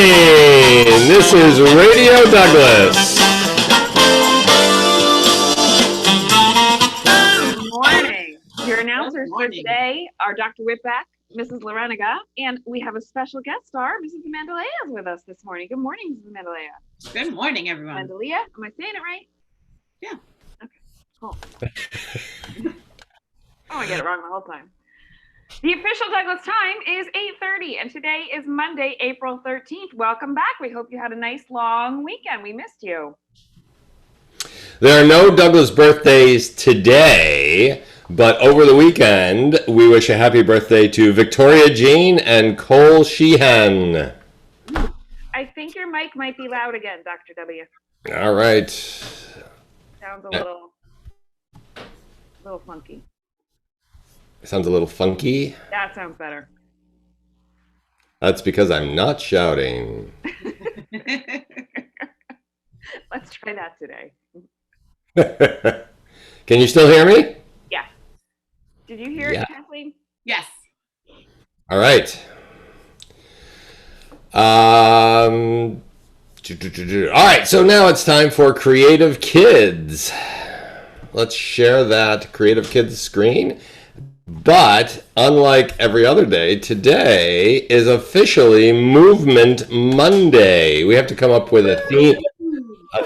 This is Radio Douglas. Good morning. Your announcers for today are Dr. Whitbeck, Mrs. Lareniga, and we have a special guest star, Mrs. Mandalea, is with us this morning. Good morning, Mrs. Mandalea. Good morning, everyone. Mandalea, am I saying it right? Yeah. Okay, cool. I get it wrong the whole time. The official Douglas time is 8:30, and today is Monday, April 13th. Welcome back. We hope you had a nice long weekend. We missed you. There are no Douglas birthdays today, but over the weekend, we wish a happy birthday to Victoria Jean and Cole Sheehan. I think your mic might be loud again, Dr. W. All right. Sounds a little funky. Sounds a little funky. That sounds better. That's because I'm not shouting. Let's try that today. Can you still hear me? Yeah. Did you hear it, Kathleen? Yes. All right. All right, so now it's time for Creative Kids. Let's share that Creative Kids screen. But unlike every other day, today is officially Movement Monday. We have to come up with a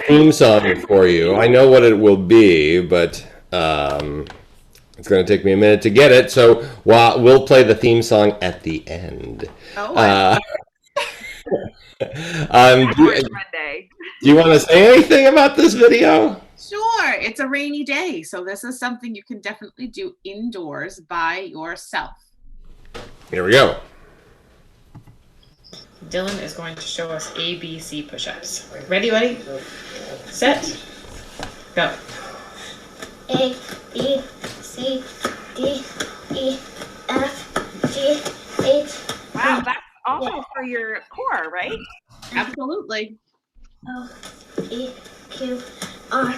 theme song for you. I know what it will be, but it's going to take me a minute to get it. So we'll play the theme song at the end. Oh, do you want to say anything about this video? Sure. It's a rainy day, so this is something you can definitely do indoors by yourself. Here we go. Dylan is going to show us ABC push-ups. Ready? Set, go. A, B, C, D, E, F, G, H. Wow, that's also for your core, right? Absolutely. O, E, Q, R,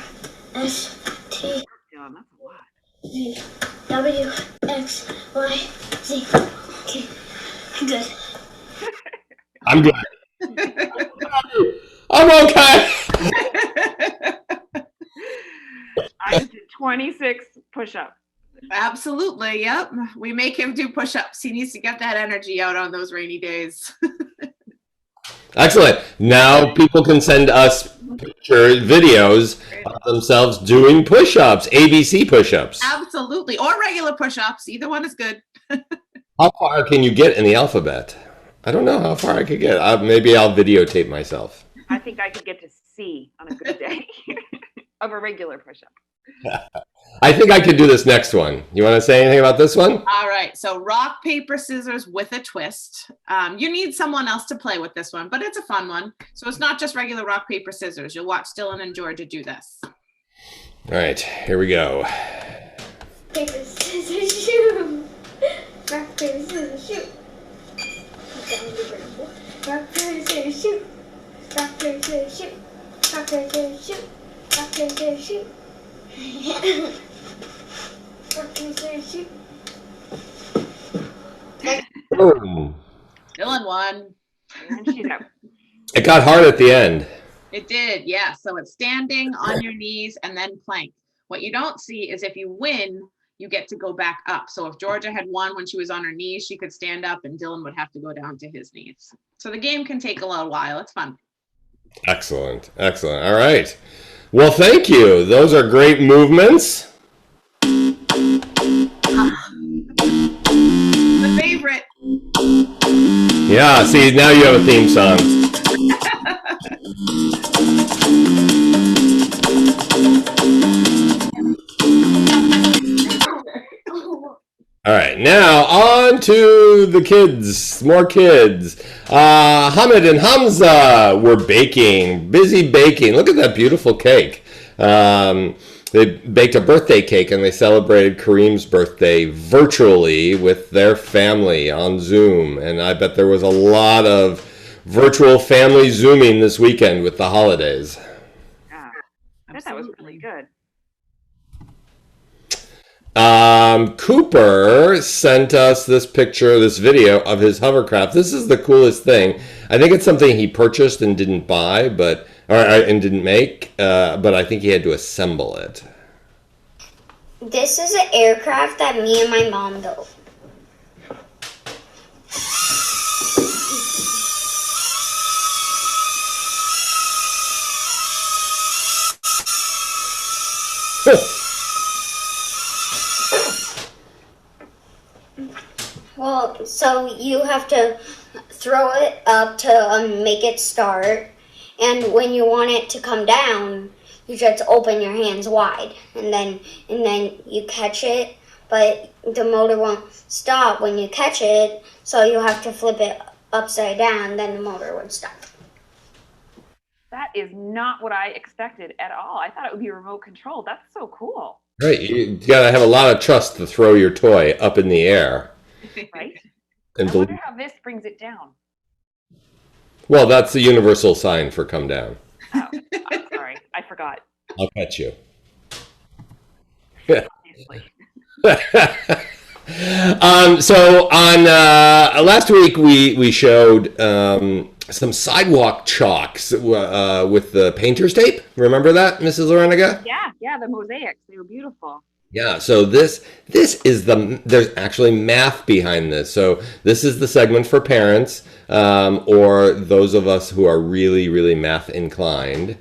S, T, Yeah, that's a lot. V, W, X, Y, Z. Okay, good. I'm good. I'm okay. I did 26 push-ups. Absolutely. Yep. We make him do push-ups. He needs to get that energy out on those rainy days. Excellent. Now people can send us videos of themselves doing push-ups, ABC push-ups. Absolutely. Or regular push-ups. Either one is good. How far can you get in the alphabet? I don't know how far I could get. Maybe I'll videotape myself. I think I could get to C on a good day of a regular push-up. I think I could do this next one. You want to say anything about this one? All right. So rock, paper, scissors with a twist. You need someone else to play with this one, but it's a fun one. So it's not just regular rock, paper, scissors. You'll watch Dylan and Georgia do this. All right. Here we go. Paper, scissors, shoot. Rock, paper, scissors, shoot. Rock, paper, scissors, shoot. Rock, paper, scissors, shoot. Rock, paper, scissors, shoot. Rock, paper, scissors, shoot. Rock, paper, scissors, shoot. Boom. Dylan won. And she's out. It got hard at the end. It did, yeah. So it's standing on your knees and then plank. What you don't see is if you win, you get to go back up. So if Georgia had won when she was on her knees, she could stand up and Dylan would have to go down to his knees. So the game can take a little while. It's fun. Excellent. Excellent. All right. Well, thank you. Those are great movements. The favorite. Yeah, see, now you have a theme song. All right, now on to the kids, more kids. Hamid and Hamza were baking, busy baking. Look at that beautiful cake. They baked a birthday cake and they celebrated Kareem's birthday virtually with their family on Zoom. And I bet there was a lot of virtual family Zooming this weekend with the holidays. Yeah, I bet that was really good. Cooper sent us this picture, this video of his hovercraft. This is the coolest thing. I think it's something he purchased and didn't buy, and didn't make, but I think he had to assemble it. This is an aircraft that me and my mom built. Well, so you have to throw it up to make it start, and when you want it to come down, you just open your hands wide, and then you catch it, but the motor won't stop when you catch it, so you have to flip it upside down, then the motor would stop. That is not what I expected at all. I thought it would be remote controlled. That's so cool, Right, you gotta have a lot of trust to throw your toy up in the air. right? And I wonder how this brings it down. well, that's the universal sign for come down. Oh, I'm sorry. I forgot. I'll catch you. Obviously. So on last week we showed some sidewalk chalks with the painter's tape. Remember that, Mrs. Loreniga? Yeah, the mosaics. They were beautiful. Yeah. So this is there's actually math behind this. So this is the segment for parents or those of us who are really, really math inclined.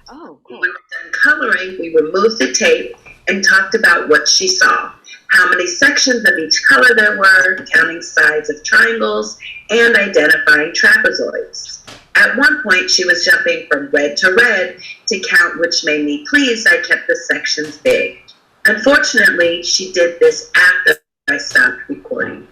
Oh, cool. When we're done coloring, we removed the tape and talked about what she saw, how many sections of each color there were, counting sides of triangles, and identifying trapezoids. At one point, she was jumping from red to red to count, which made me pleased I kept the sections big. Unfortunately, she did this after I stopped recording.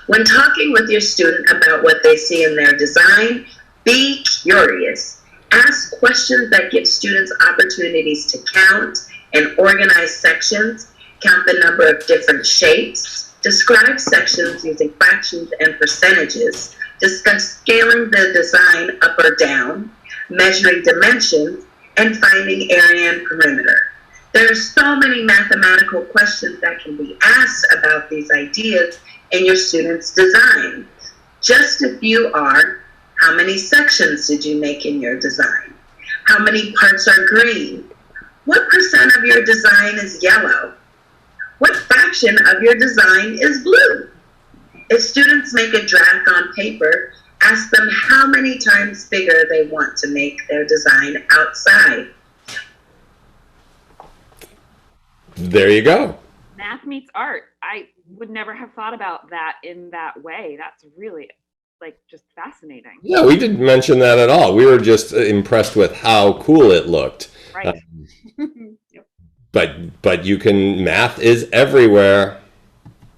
When talking with your student about what they see in their design, be curious. Ask questions that give students opportunities to count and organize sections, count the number of different shapes, describe sections using fractions and percentages, discuss scaling the design up or down, measuring dimensions, and finding area and perimeter. There are so many mathematical questions that can be asked about these ideas in your student's design. Just a few are, how many sections did you make in your design? How many parts are green? What percent of your design is yellow? What fraction of your design is blue? If students make a draft on paper, ask them how many times bigger they want to make their design outside. There you go. Math meets art. I would never have thought about that in that way. That's really just fascinating. Yeah, we didn't mention that at all. We were just impressed with how cool it looked. Right. Yep. But you can, math is everywhere.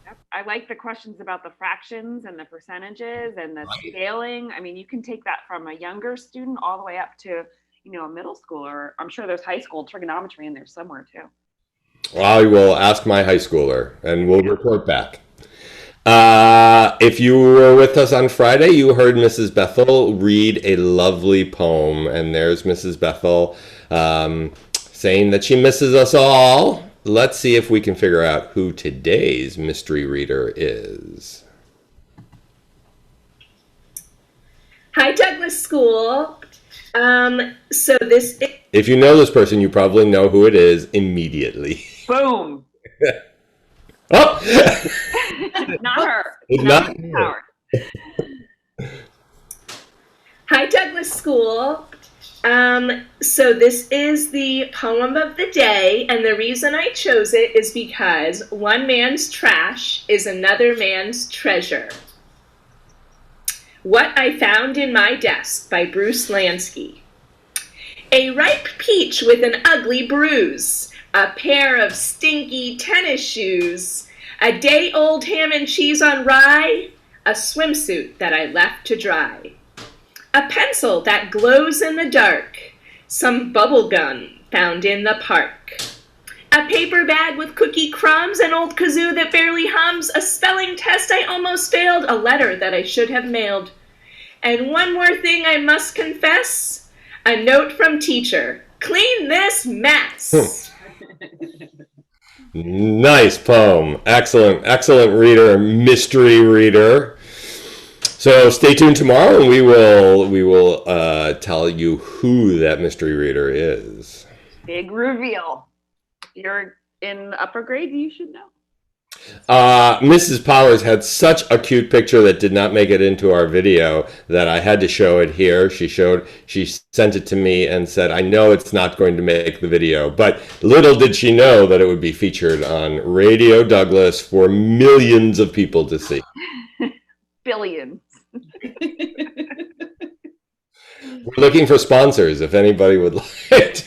Yep. I like the questions about the fractions and the percentages and the scaling. I mean, you can take that from a younger student all the way up to, a middle school, or I'm sure there's high school trigonometry in there somewhere too. I will ask my high schooler and we'll report back. If you were with us on Friday, you heard Mrs. Bethel read a lovely poem, and there's Mrs. Bethel saying that she misses us all. Let's see if we can figure out who today's mystery reader is. Hi, Douglas School. So this is... If you know this person, you probably know who it is immediately. Boom. Oh! Not her. Not Howard. Hi, Douglas School. So this is the poem of the day, and the reason I chose it is because one man's trash is another man's treasure. What I Found in My Desk by Bruce Lansky. A ripe peach with an ugly bruise, a pair of stinky tennis shoes, a day-old ham and cheese on rye, a swimsuit that I left to dry, a pencil that glows in the dark, some bubble gum found in the park, a paper bag with cookie crumbs, an old kazoo that barely hums, a spelling test I almost failed, a letter that I should have mailed. And one more thing I must confess, a note from teacher clean this mess. Nice poem. Excellent, excellent reader, mystery reader. So stay tuned tomorrow, and we will tell you who that mystery reader is. Big reveal. You're in upper grade, you should know. Mrs. Powers had such a cute picture that did not make it into our video that I had to show it here. She sent it to me and said, I know it's not going to make the video, but little did she know that it would be featured on Radio Douglas for millions of people to see. Billions. We're looking for sponsors. If anybody would like to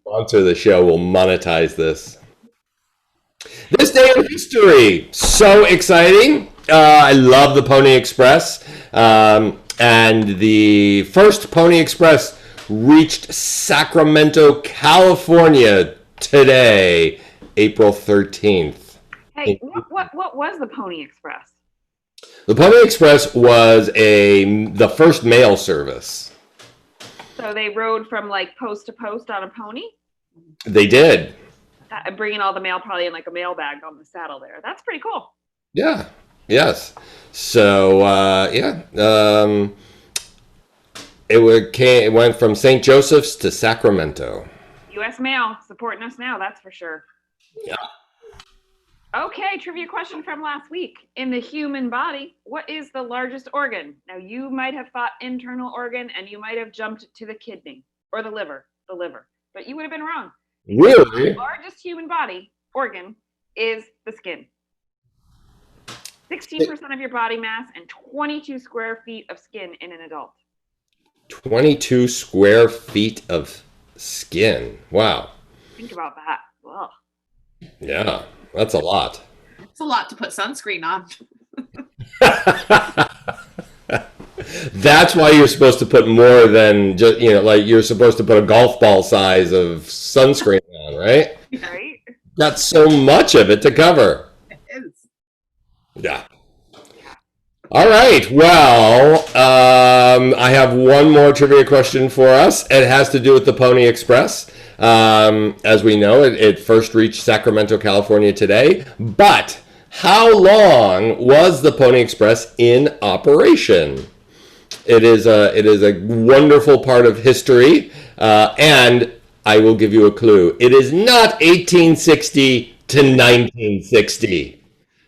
sponsor the show, we'll monetize this. This day in history, so exciting. I love the Pony Express. And the first Pony Express reached Sacramento, California today, April 13th. Hey, what was the Pony Express? The Pony Express was the first mail service. So they rode from like post to post on a pony? They did. Bringing all the mail probably in like a mail bag on the saddle there. That's pretty cool. Yeah. Yes. So it went from St. Joseph's to Sacramento. U.S. Mail supporting us now. That's for sure. Yeah. Okay, trivia question from last week. In the human body, what is the largest organ? Now you might have thought internal organ, and you might have jumped to the kidney or the liver, but you would have been wrong. Really? The largest human body organ is the skin. 16% of your body mass and 22 square feet of skin in an adult. 22 square feet of skin. Wow. Think about that. Ugh. Yeah, that's a lot. It's a lot to put sunscreen on. That's why you're supposed to put more than just, like you're supposed to put a golf ball size of sunscreen on, right? Right? Got so much of it to cover. It is. Yeah. All right. Well, I have one more trivia question for us. It has to do with the Pony Express. As we know, it first reached Sacramento, California today. But how long was the Pony Express in operation? It is a wonderful part of history, and I will give you a clue. It is not 1860 to 1960.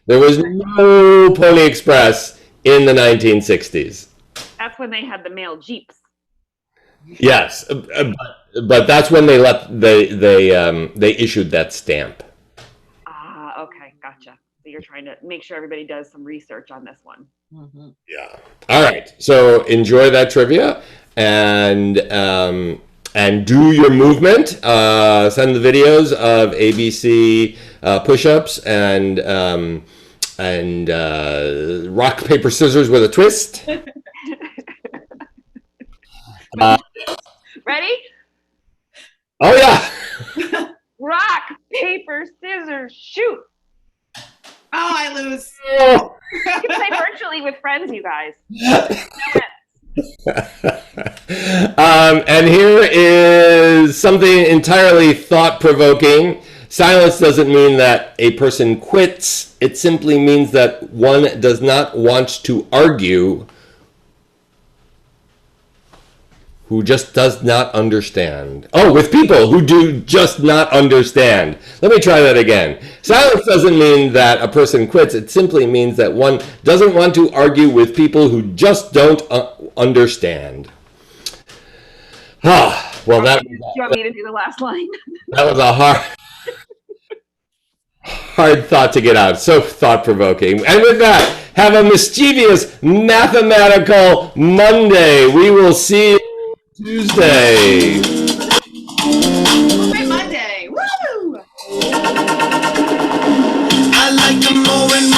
There was no Pony Express in the 1960s. That's when they had the mail jeeps. Yes, but that's when they issued that stamp. Ah, okay, gotcha. So you're trying to make sure everybody does some research on this one. Mm-hmm. Yeah. All right. So enjoy that trivia and do your movement. Send the videos of ABC push-ups and rock paper scissors with a twist. Ready? Oh yeah. Rock, paper, scissors, shoot. Oh, I lose. You can play virtually with friends, you guys. And here is something entirely thought-provoking. Silence doesn't mean that a person quits. It simply means that one does not want to argue, who just does not understand. Oh, with people who do just not understand. Let me try that again. Silence doesn't mean that a person quits. It simply means that one doesn't want to argue with people who just don't understand. Well, Do you want me to do the last line? that was a hard thought to get out. So thought-provoking. And with that, have a mischievous mathematical Monday. We will see you Tuesday.